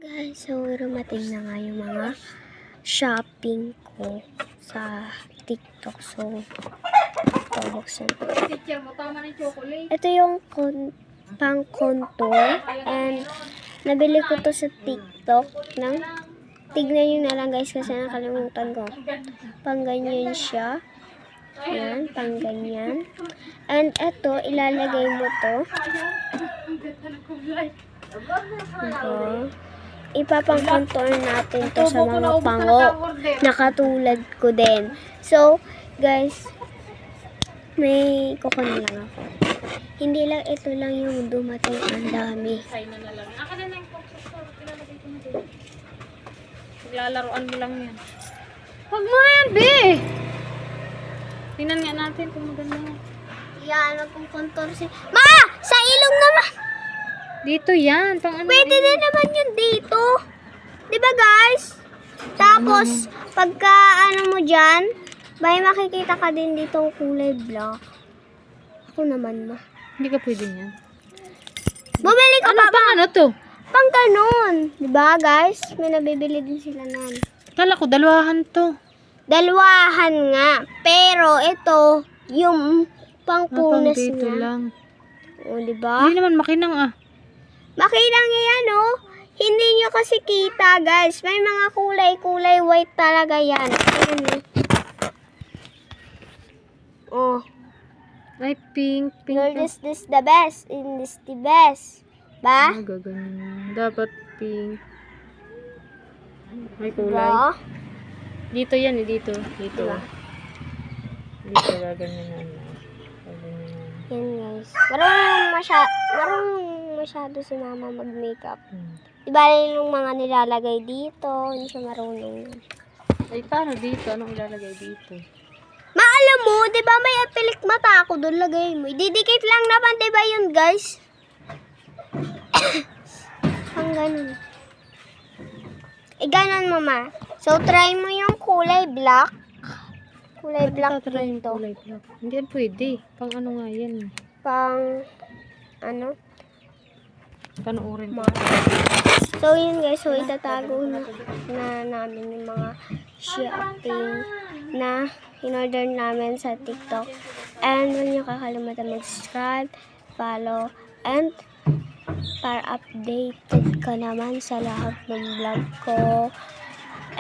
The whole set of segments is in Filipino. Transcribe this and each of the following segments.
Guys, so rumating na nga yung mga shopping ko sa TikTok. So, buksan ko. Ito yung pang contour and nabili ko to sa TikTok tignan nyo na lang guys kasi nakalimutan ko. Pang ganyan siya. Yan, pang ganyan. And ito, ilalagay mo to. Ipapang-contour natin to sa mga pango na katulad ko din. So, guys, may kukunin lang ako. Hindi lang ito lang yung dumating, ang dami. Naglalaroan mo lang yan. Huwag mo yan, be! Tingnan nga natin kung maganda yan. Yan, magkukontour si... Ma! Sa ilong naman! Dito yan. Pang ano Pwede na naman yun dito. Diba guys? Tapos, pagka ano mo dyan, may makikita ka din dito kulay black. Ako naman ma. Hindi ka pwede niyan. Bumili ka Ano pa pang ano to? pang ganun. Diba guys? May nabibili din sila nan. Kala ko dalawahan to. Dalawahan nga. Pero ito, yung pangpunas Dito niya. lang. O, diba? Hindi naman makinang ah. Makinang yan, oh. Hindi nyo kasi kita, guys. May mga kulay white talaga yan. Ayan, oh. Ay, pink. Girl, this the best. In this the best. Ba? Gaganyan. Dapat pink. May kulay. Ba? Dito yan eh, dito. Dito. Diba? Dito gaganyan yan. Yan, guys. Marunong masyado si mama mag-makeup. Diba yung mga nilalagay dito, hindi siya marunong. Ay, paano dito? Anong ilalagay dito? Maalam mo, diba may apilik mata ako doon, lagay mo. Ididikit lang naman, diba yun, guys? Ang ganun. Ganun, mama. So, try mo yung kulay black. Kulay black Try yung dito. kulay black. Hindi yan pwede. Pang ano nga yan. Pang, ano? Panoorin mo. So, yun guys. So, itatago na namin yung mga shopping na in-order namin sa TikTok. And huwag niyo kakalimutan mag-subscribe, follow, and para updated ka naman sa lahat ng vlog ko.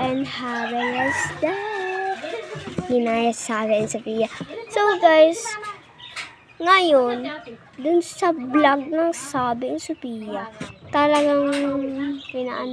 And have a nice day! Hinayas sa akin, Sophia. So, guys, ngayon, dun sa vlog ng Sabi ni Sophia, talagang pinaan